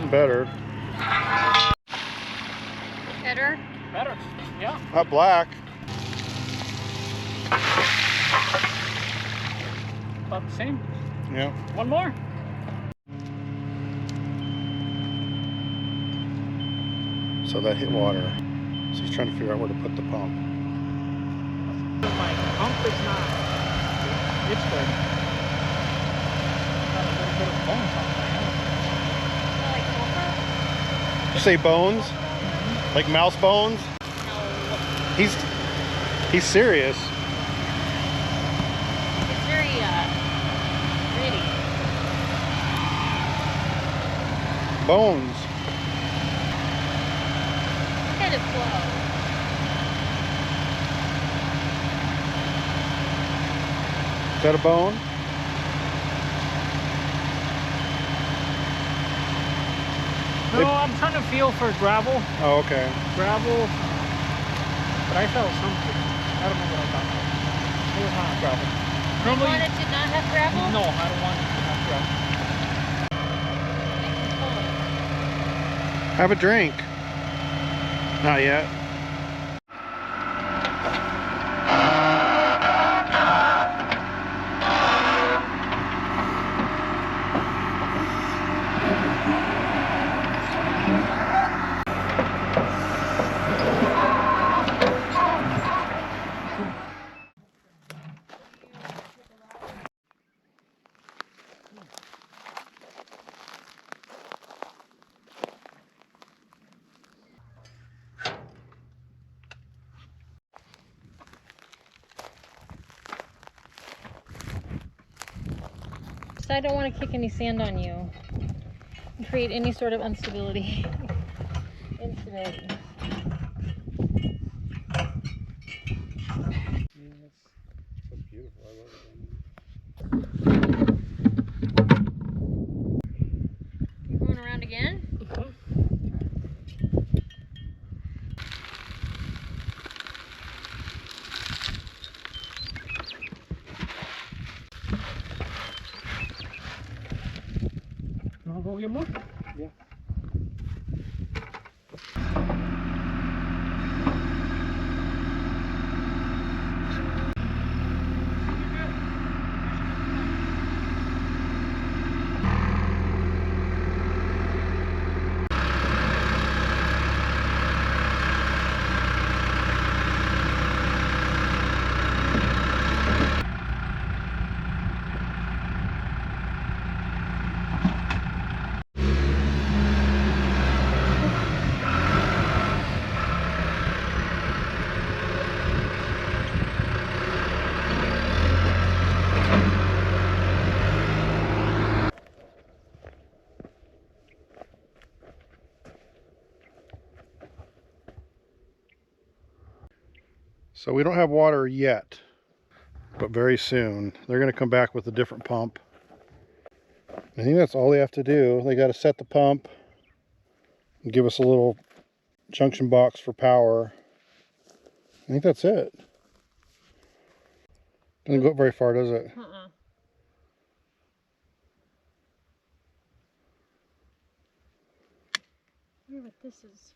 getting better. Better? Better, yeah. Not black. About the same. Yeah. One more. So that hit water. So he's trying to figure out where to put the pump. My pump is not. It's good. Got a little bit of bones on my hand. Like sulfur? Did you say bones? Like mouse bones? No. He's serious. It's very, gritty. Bones. Kind of flow. Is that a bone? No, I'm trying to feel for gravel. Oh, okay. Gravel. But I felt something. I don't know what I got. It was not gravel. You want it to not have gravel? No, I don't want it to have gravel. Make it cold. Have a drink. Not yet. So I don't want to kick any sand on you and create any sort of instability. Instability. So beautiful. I love it. You going around again? I'll go get more. Yeah. So we don't have water yet, but very soon. They're going to come back with a different pump. I think that's all they have to do. They got to set the pump and give us a little junction box for power. I think that's it. Doesn't go up very far, does it? Uh-uh. I wonder what this is.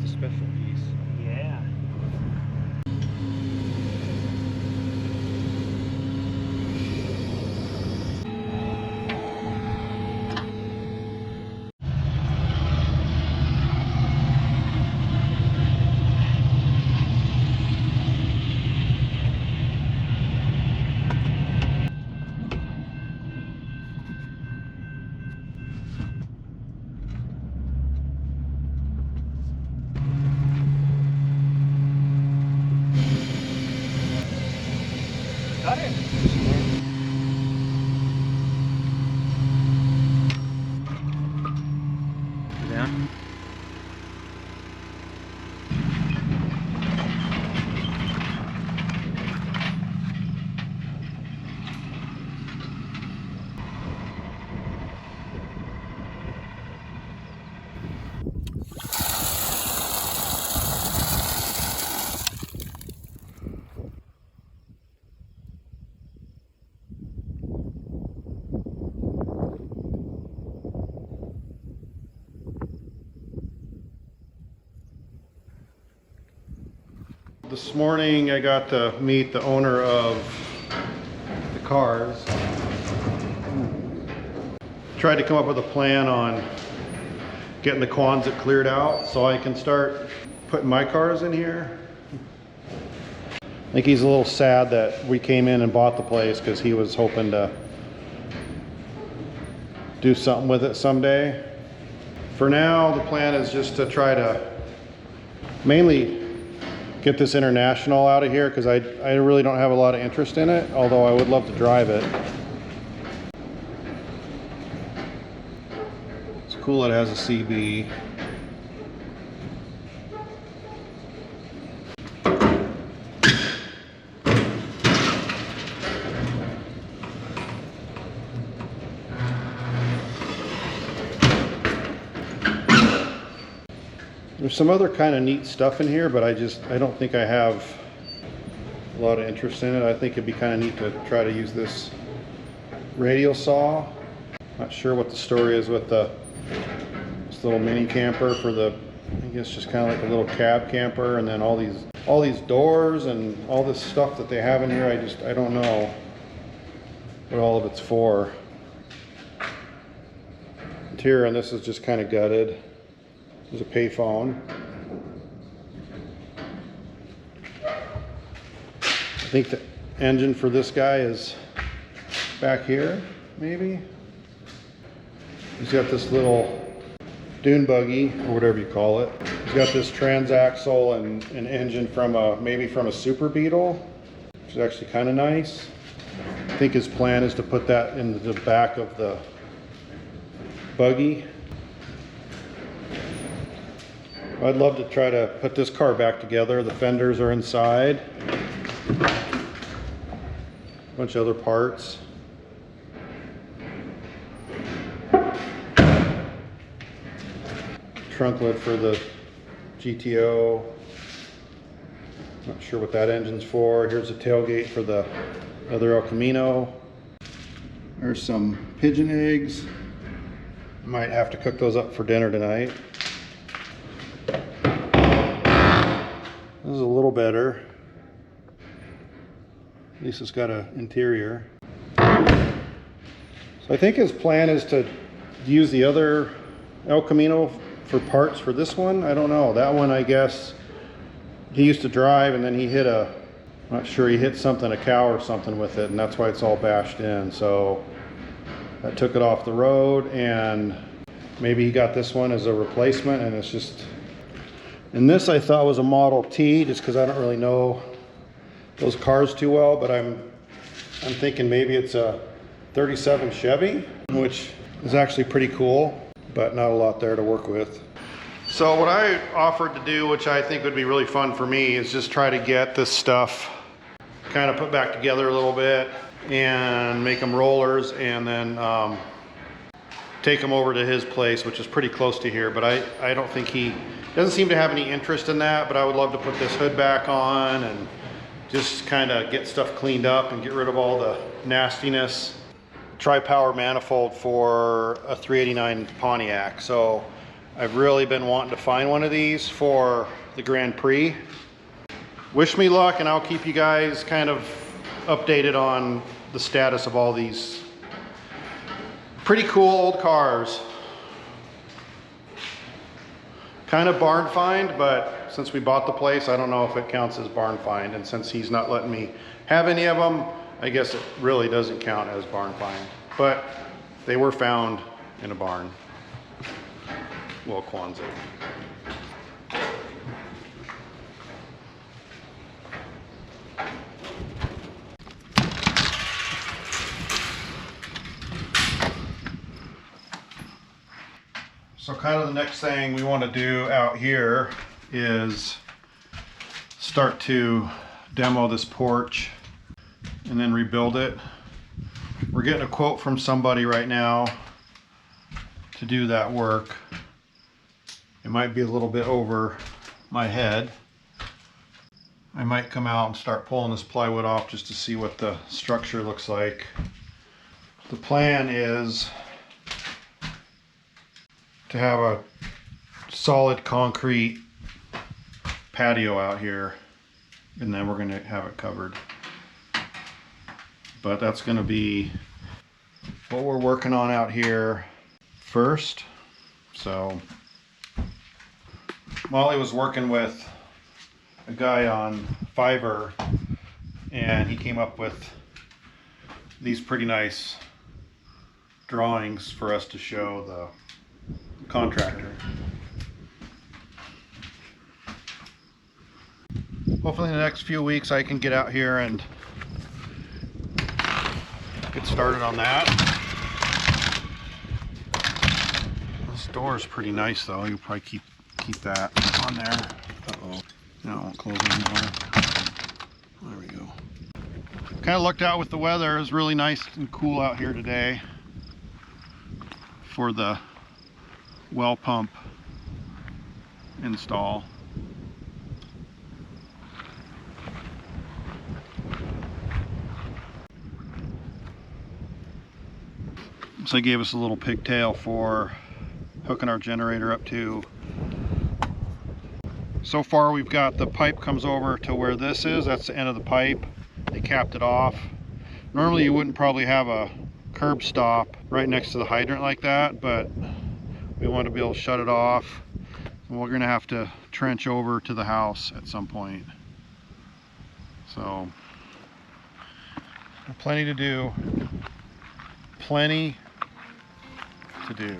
Special piece. Yeah. Yeah. This morning I got to meet the owner of the cars. Tried to come up with a plan on getting the Quonset cleared out so I can start putting my cars in here. I think he's a little sad that we came in and bought the place because he was hoping to do something with it someday. For now, the plan is just to try to mainly get this International out of here because I really don't have a lot of interest in it, although I would love to drive it. It's cool it has a CB. There's some other kind of neat stuff in here, but I don't think I have a lot of interest in it. I think it'd be kind of neat to try to use this radial saw. Not sure what the story is with this little mini camper for the, I guess just kind of like a little cab camper, and then all these doors and all this stuff that they have in here. I don't know what all of it's for. Interior on this is just kind of gutted. There's a payphone. I think the engine for this guy is back here, maybe. He's got this little dune buggy, or whatever you call it. He's got this transaxle and an engine from maybe from a Super Beetle, which is actually kind of nice. I think his plan is to put that in the back of the buggy. I'd love to try to put this car back together. The fenders are inside. A bunch of other parts. Trunk lid for the GTO. Not sure what that engine's for. Here's a tailgate for the other El Camino. There's some pigeon eggs. Might have to cook those up for dinner tonight. This is a little better. At least it's got an interior. So I think his plan is to use the other El Camino for parts for this one. I don't know. That one, I guess, he used to drive and then he hit I'm not sure, he hit something, a cow or something with it, and that's why it's all bashed in. So that took it off the road, and maybe he got this one as a replacement, and it's just... And this I thought was a Model T, just because I don't really know those cars too well, but I'm thinking maybe it's a 37 Chevy, which is actually pretty cool, but not a lot there to work with. So what I offered to do, which I think would be really fun for me, is just try to get this stuff kind of put back together a little bit and make them rollers, and then take them over to his place, which is pretty close to here, but I don't think he doesn't seem to have any interest in that. But I would love to put this hood back on and just kind of get stuff cleaned up and get rid of all the nastiness. Tri-power manifold for a 389 Pontiac. So I've really been wanting to find one of these for the Grand Prix. Wish me luck, and I'll keep you guys kind of updated on the status of all these pretty cool old cars. Kind of barn find, but since we bought the place, I don't know if it counts as barn find. And since he's not letting me have any of them, I guess it really doesn't count as barn find. But they were found in a barn. Well, Quonset. So kind kind of the next thing we want to do out here is start to demo this porch and then rebuild it. We're getting a quote from somebody right now to do that work. It might be a little bit over my head. I might come out and start pulling this plywood off just to see what the structure looks like. The plan is to have a solid concrete patio out here, and then we're going to have it covered. But that's going to be what we're working on out here first. So Molly was working with a guy on Fiverr, and he came up with these pretty nice drawings for us to show the contractor. Hopefully in the next few weeks I can get out here and get started on that. This door is pretty nice though. You'll probably keep that on there. Uh-oh. No, it won't close anymore. There we go. Kind of lucked out with the weather. It was really nice and cool out here today for the well pump install. So they gave us a little pigtail for hooking our generator up to. So far we've got the pipe comes over to where this is. That's the end of the pipe. They capped it off. Normally you wouldn't probably have a curb stop right next to the hydrant like that, but we want to be able to shut it off. And we're gonna have to trench over to the house at some point. So plenty to do. Plenty to do.